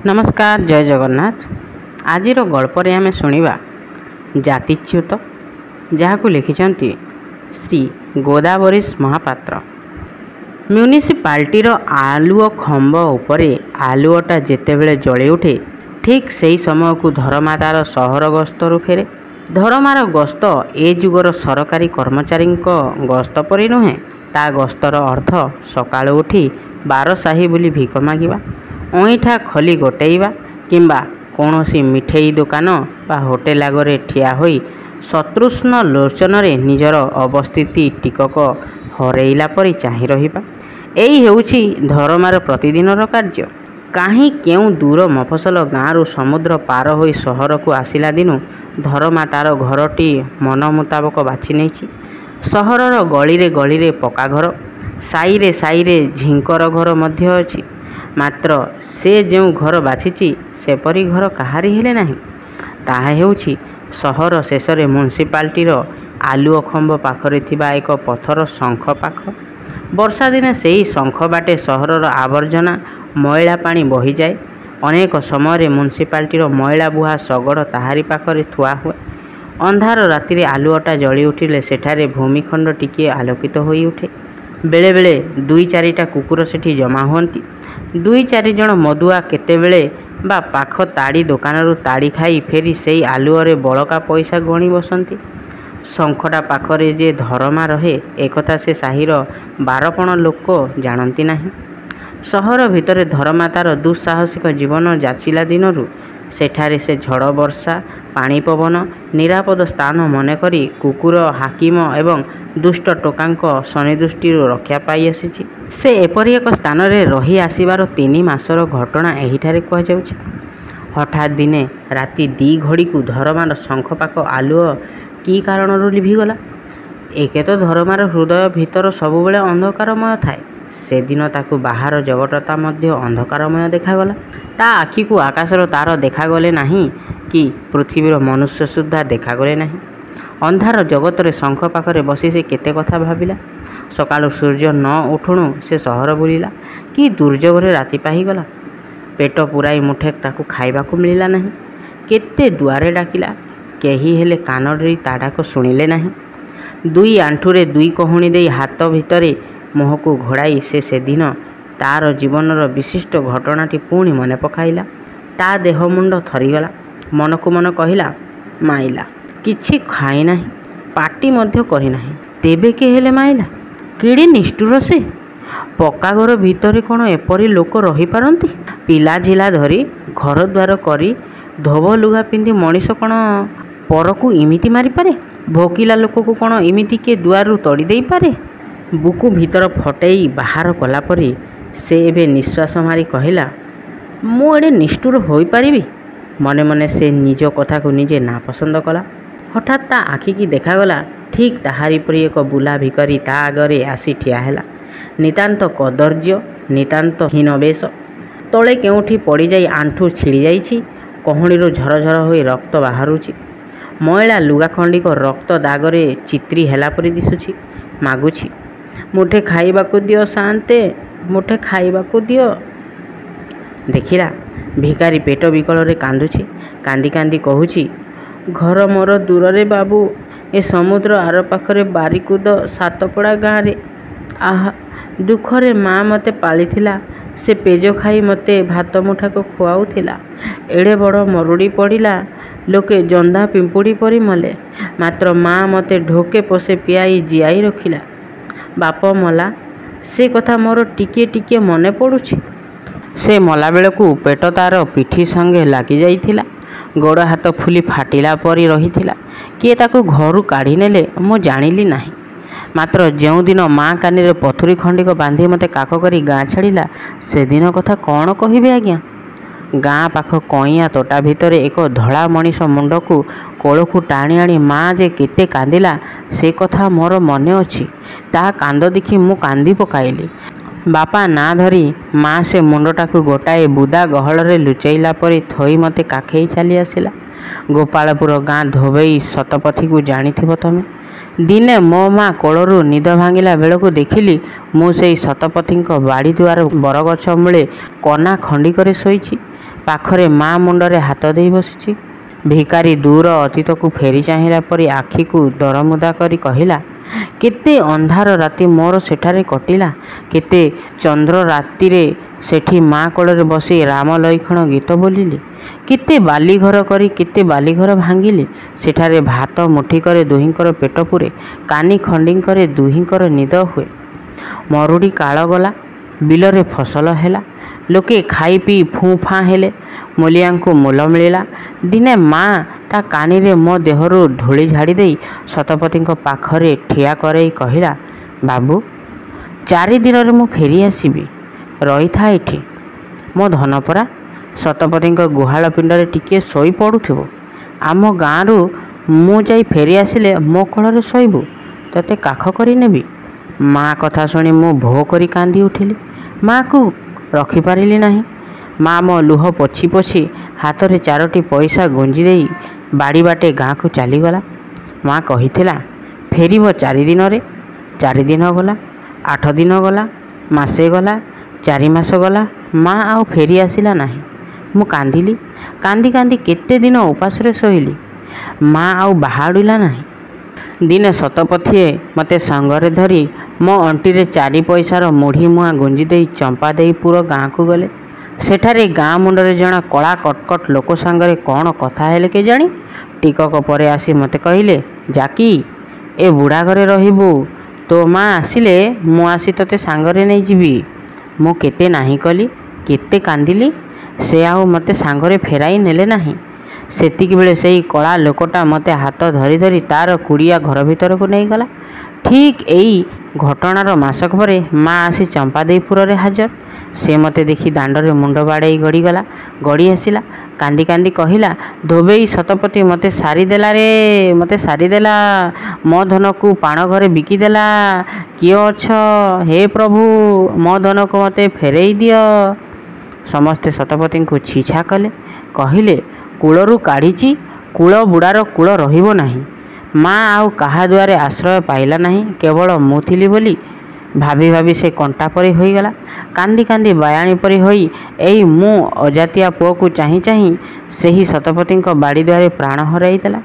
नमस्कार जय जगन्नाथ। आज गल्पर आम शुणा जातिच्युत जहाँ लिखिं श्री गोदावरीश महापात्र। म्यूनिसिपालिटीर आलुओ खंब उपरे आलुओटा जेतेबेले जली उठे ठीक से समय को धर्मा तार सहर गस्तरु फेरे। धर्मार गस्त ए जुगर सरकारी कर्मचारी गस्त परि नुहे। ता गस्तर अर्थ सकाळु उठी बारसाही बुली भिक मागिबा, अईठा खली गोटेइबा किंबा कौनसी मिठेई दुकान बा होटेल आगरे ठिया होई शत्रुष्ण लोचन निजर अवस्थिति टिकक हरेइला परि चाहि रहिबा। एई हेउछि धर्मार प्रतिदिनर कार्य। काहीं केउ दूर मफसल गाँरु समुद्र पार होई सहर को आसिला दिनु धर्मा तार घरटी मन मुताबक बाछि नेछि। सहरर गलिरे गलिरे पक्का घर, साइरे साइरे झिंकर घर मध्य अछि। मात्र से जो घर बाछिछि सेपरी घर काहारी हेले नाही। ताहा हेउछि सहर शेषरे म्यूनिसिपालिटीर आलुओ खंब पाखरे थिबा एक पथर शंख पाख। वर्षा दिने सेही शंख बाटे सहरर आवर्जना मैला पानी बही जाए। अनेक समय म्यूनिसिपालिटीर मैला बुहा शगड़ ताहारी पाखरे थुआ हुए। अंधार रातिरे आलुओटा जली उठिले सेठारे भूमिखंड टिके आलोकित होई उठे। बेले बेले दुई चारिटा कुकुर सेठी जमा हुअन्ति। दुई चारि जण मदुआ केतेबेले बा पाख ताड़ी दुकानरू ताड़ी खाई फेरी सेई आलुओरे बड़का पैसा गणी बसंती। शंखटा पाखरे जे धर्मा रहे एकथा से साहिर 12 लोक जानती नाही। सहर भितरे धर्मा तार दुस्साहसिक जीवन जाचिला दिनरू सेठारे से झड़ वर्षा पानी पवन निरापद स्थान मन करी कुकुर हाकिम एवं दुष्ट टोकांक शनिदृष्टि रक्षा पाई आसी। से एपरी एक स्थान रे रही आसिबार 3 मासर घटना एहिठारे कह जाउछि। हठात दिने राति 2 घड़ी को धर्मार शंख पाख आलुओ की कारणरू लिभिगला। एके तो धर्मार हृदय भितर सबुबेले अंधकारमय थाए। से दिन ताकू बाहर जगतटा मध्य अंधकारमय देखागला। ता आखि को आकाशर तार देखागले नाही कि पृथ्वीर मनुष्य सुद्धा देखागले नाही। अंधार जगतरे शंख पाखरे बसी से केते कथा भाविला। सकाळु सूर्य न उठुणु से सहर बुलिला। कि दुर्जोगरे राति पाहीगला। पेट पुराई मुठे ताकू खाइबाकू मिलिला नाही। केते दुआरे डाकिला, केही हेले कान देई ता डाक शुणिले नाही। 2 आंठुरे 2 कहुणी देई हाथ भितरे मुहकू घोड़ाई से दिन तार जीवनर विशिष्ट घटनाटी पुणी मने पकाइला। ता देह मुंड थरीगला। मन को मन कहिला, माइला किछि खाई नाही, पाटी मध्य करी नाही, तेबे के हेले माइला। केड़े निष्ठुर से। पक्का घर भितरे कौन एपरी लोक रही पारंती? पिला झिला धरी घर द्वार करी धोब लुगा पिंधि मनीष कौन परकू इमिति मारी पारे? भोकिला लोक को कौन इमिति के दुआरु तड़ी देई पारे? बुकु भीतर फटेई बाहर कला परी से एबे निश्वास मारी कहिला, मु एडे निष्ठुर होई पारिबी? मने मने से निज कथा को निजे ना पसंद कला। हठात ता आखि की देखागला ठीक ताहारी परी एक बुला भिकारी ता आगरे आसी ठिया हैला। नितांत कदर्य, नितांत हीनवेश। तले केउठी पड़ी जाई आंठू छिड़ी जाइछि। कहुणीरू झरझर होई रक्त बाहारुछि। मैला लुगा खंडिक रक्त दागरे चित्री हैला परी दिसुछि। मागुछि, मुठे खाइबाकू दियो शांते, मुठे खाइबाकू दियो। देखिला भिकारी पेट विकल रे कांदुछि। कांदी कांदी कहुछि, घर मोर दूर रे बाबू, ए समुद्र आर पाखरे बारीकुद सातपड़ा गाँ रे। आहा दुखरे माँ मते पालिथिला। से पेज खाई मते भात मुठा को खुआउथिला। एड़े बड़ मरुड़ी पड़िला, लोके जंदा पिंपुड़ी परी मले। मात्र माँ मते ढोके पोसे पियाई जियाई रखिला। बाप मला, से कथा मोर टिके टिके मने पड़ुछि। से मला बेलकू पेट तार पिठी संगे लागी जाइथिला। गोड़ हाथ फुली फाटिला परी रहिथिला। किए ताकू घरू काढ़ी नेले मु जानिली नाही। मात्र जेउ दिन माँ कानी पथुरी खंडिक बांधी मते काख करी गाँ छाड़िला से दिन कथा कौन कहिबे आज्ञा। गाँ पाख कईया तोटा भितरे एक धड़ा मनीष मुंड को कोलखू टाणी आनी माँ जे केते कांदिला से कथा मोर मने अछि। ता कांद देखी मु कांदी पकाइली। बापा ना धरी माँ से मुंडटा को गोटाए बुदा गहल रे लुचैला परी थई मते काखेई चली आसिला। गोपालपुर गाँ धोबई शतपथी को जानिथिबो तमे। दिने मो माँ कोलरू निद भांगिला बेलू देखिली मु सेई शतपथी बाड़ी दुआर बरगछ मूले कना खंडिकरे शोइछि। ପାଖରେ ମା ମୁଣ୍ଡରେ ହାତ ଦେଇ ବସିଛି। ଭିକାରୀ ଦୂର ଅତୀତକୁ ଫେରି ଚାହିଁଲା ପରି ଆଖିକୁ ଦରମୁଦା କରି କହିଲା, କେତେ ଅନ୍ଧାର ରାତି ମୋର ସେଠାରେ କଟିଲା। କେତେ ଚନ୍ଦ୍ର ରାତିରେ ସେଠି ମା କୋଳରେ ବସି ରାମ ଲକ୍ଷ୍ମଣ ଗୀତ ବୋଲିଲି। କେତେ ବାଲିଘର କରି କେତେ ବାଲିଘର ଭାଙ୍ଗିଲି। ସେଠାରେ ଭାତ ମୁଠିକରେ ଦୁହିଁଙ୍କର ପେଟ ପୁରେ, କାନି ଖଣ୍ଡିଙ୍କରେ ଦୁହିଁଙ୍କର ନିଦ ହୁଏ। ମରୁଡ଼ି କାଳ ଗଲା, ବିଲରେ ଫସଲ ହେଲା, ଲୋକେ ଖାଇ ପିଇ ଫୁଁ ଫାଁ ହେଲେ, ମୂଲିଆଙ୍କୁ ମୂଲ ମିଳିଲା। ଦିନେ ମା ତା କାନିରେ ମୋ ଦେହରୁ ଧୂଳି ଝାଡ଼ି ଦେଇ ଶତପଥୀଙ୍କ ପାଖରେ ଠିଆ କରେଇ କହିଲା, ବାବୁ, 4 ଦିନରେ ମୁଁ ଫେରି ଆସିବି, ରହିଥା ଏଠି। ମୋ ଧନ ପରା, ଶତପଥୀଙ୍କ ଗୁହାଳ ପିଣ୍ଡରେ ଟିକିଏ ଶୋଇ ପଡ଼ୁଥିବୁ। ଆମ ଗାଁରୁ ମୁଁ ଯାଇ ଫେରି ଆସିଲେ ମୋ କୋଳରେ ଶୋଇବୁ, ତୋତେ କାଖ କରି ନେବି। ମା କଥା ଶୁଣି ମୁଁ ଭୋ କରି କାନ୍ଦି ଉଠିଲି। ମା'କୁ ରଖିପାରିଲି ନାହିଁ। ମା ମୋ ଲୁହ ପୋଛି ପୋଛି ହାତରେ 4ଟି ପଇସା ଗୁଞ୍ଜି ଦେଇ ବାଡ଼ି ବାଟେ ଗାଁକୁ ଚାଲିଗଲା। ମା କହିଥିଲା, ଫେରିବ 4 ଦିନରେ। 4 ଦିନ ଗଲା, 8 ଦିନ ଗଲା, ମାସେ ଗଲା, 4 ମାସ ଗଲା, ମା ଆଉ ଫେରି ଆସିଲା ନାହିଁ। ମୁଁ କାନ୍ଦିଲି। କାନ୍ଦି କାନ୍ଦି କେତେ ଦିନ ଉପାସରେ ଶୋଇଲି। ମା ଆଉ ବାହାଡ଼ିଲା ନାହିଁ। ଦିନେ ଶତପଥୀଏ ମୋତେ ସାଙ୍ଗରେ ଧରି ମୋ ଅଣ୍ଟିରେ 4 ପଇସାର ମୁଢ଼ି ମୁଆଁ ଗୁଞ୍ଜି ଦେଇ ଚମ୍ପାଦେଇପୁର ଗାଁକୁ ଗଲେ। ସେଠାରେ ଗାଁ ମୁଣ୍ଡରେ ଜଣେ କଳା କଟକଟ ଲୋକ ସାଙ୍ଗରେ କ'ଣ କଥା ହେଲେ କେଜାଣି, ଟିକକ ପରେ ଆସି ମୋତେ କହିଲେ, ଜାକି, ଏ ବୁଢ଼ା ଘରେ ରହିବୁ। ତୋ ମା ଆସିଲେ ମୁଁ ଆସି ତୋତେ ସାଙ୍ଗରେ ନେଇଯିବି। ମୁଁ କେତେ ନାହିଁ କଲି, କେତେ କାନ୍ଦିଲି। ସେ ଆଉ ମୋତେ ସାଙ୍ଗରେ ଫେରାଇ ନେଲେ ନାହିଁ। ସେତିକିବେଳେ ସେଇ କଳା ଲୋକଟା ମୋତେ ହାତ ଧରି ଧରି ତା'ର କୁଡ଼ିଆ ଘର ଭିତରକୁ ନେଇଗଲା। ଠିକ୍ ଏଇ ଘଟଣାର ମାସକ ପରେ ମା ଆସି ଚମ୍ପାଦେଇପୁରରେ ହାଜର। ସେ ମୋତେ ଦେଖି ଦାଣ୍ଡରେ ମୁଣ୍ଡ ବାଡ଼େଇ ଗଡ଼ି ଆସିଲା। କାନ୍ଦି କାନ୍ଦି କହିଲା, ଧୋବେଇ ଶତପଥୀ ମୋତେ ସାରିଦେଲା ରେ, ମୋତେ ସାରିଦେଲା। ମୋ ଧନକୁ ପାଣ ଘରେ ବିକିଦେଲା। କିଏ ଅଛ? ହେ ପ୍ରଭୁ, ମୋ ଧନକୁ ମୋତେ ଫେରେଇ ଦିଅ। ସମସ୍ତେ ଶତପଥୀଙ୍କୁ ଛିଛା କଲେ। କହିଲେ, କୂଳରୁ କାଢ଼ିଛି, କୂଳ ବୁଢ଼ାର କୂଳ ରହିବ ନାହିଁ। ମା ଆଉ କାହା ଦୁଆରେ ଆଶ୍ରୟ ପାଇଲା ନାହିଁ, କେବଳ ମୁଁ ଥିଲି ବୋଲି। ଭାବି ଭାବି ସେ କଣ୍ଟା ପରି ହୋଇଗଲା। କାନ୍ଦି କାନ୍ଦି ବାୟାଣୀ ପରି ହୋଇ ଏଇ ମୁଁ ଅଜାତିଆ ପୁଅକୁ ଚାହିଁ ଚାହିଁ ସେହି ଶତପଥୀଙ୍କ ବାଡ଼ି ଦୁଆରେ ପ୍ରାଣ ହରାଇ ଦେଲା।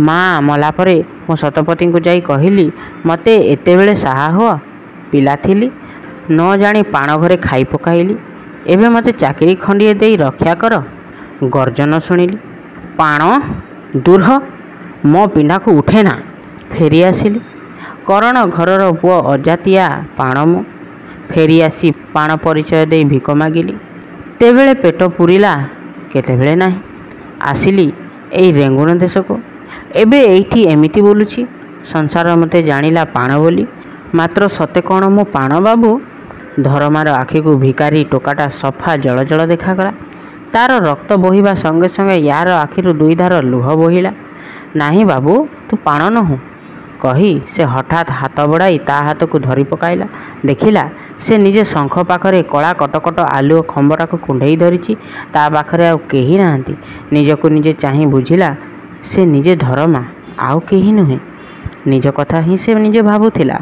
ମା ମଲା ପରେ ମୁଁ ଶତପଥୀଙ୍କୁ ଯାଇ କହିଲି, ମୋତେ ଏତେବେଳେ ସାହା ହୁଅ। ପିଲା ଥିଲି, ନ ଜାଣି ପାଣ ଘରେ ଖାଇ ପକାଇଲି। ଏବେ ମୋତେ ଚାକିରି ଖଣ୍ଡିଏ ଦେଇ ରକ୍ଷା କର। ଗର୍ଜନ ଶୁଣିଲି। ପାଣ ଦୂର, ମୋ ପିଣ୍ଡାକୁ ଉଠେନା। ଫେରି ଆସିଲି। କରଣ ଘରର ପୁଅ ଅଜାତିଆ ପାଣ ମୁଁ। ଫେରି ଆସି ପାଣ ପରିଚୟ ଦେଇ ଭିକ ମାଗିଲି। କେତେବେଳେ ପେଟ ପୁରିଲା, କେତେବେଳେ ନାହିଁ। ଆସିଲି ଏଇ ରେଙ୍ଗୁଣ ଦେଶକୁ। ଏବେ ଏଇଠି ଏମିତି ବୁଲୁଛି। ସଂସାର ମୋତେ ଜାଣିଲା ପାଣ ବୋଲି। ମାତ୍ର ସତେ କ'ଣ ମୁଁ ପାଣ ବାବୁ? ଧରମାର ଆଖିକୁ ଭିକାରୀ ଟୋକାଟା ସଫା ଜଳ ଦେଖାଗଲା। ତା'ର ରକ୍ତ ବୋହିବା ସଙ୍ଗେ ସଙ୍ଗେ ୟାର ଆଖିରୁ 2 ଧାର ଲୁହ ବୋହିଲା। ନାହିଁ ବାବୁ, ତୁ ପାଣ ନୋହୁଁ କହି ସେ ହଠାତ୍ ହାତ ବଢ଼ାଇ ତା' ହାତକୁ ଧରି ପକାଇଲା। ଦେଖିଲା ସେ ନିଜେ ଶଙ୍ଖ ପାଖରେ କଳା କଟକଟ ଆଲୁଅ ଖମ୍ବଟାକୁ କୁଣ୍ଢେଇ ଧରିଛି। ତା' ପାଖରେ ଆଉ କେହି ନାହାନ୍ତି। ନିଜକୁ ନିଜେ ଚାହିଁ ବୁଝିଲା ସେ ନିଜେ ଧରମା, ଆଉ କେହି ନୁହେଁ। ନିଜ କଥା ହିଁ ସେ ନିଜେ ଭାବୁଥିଲା।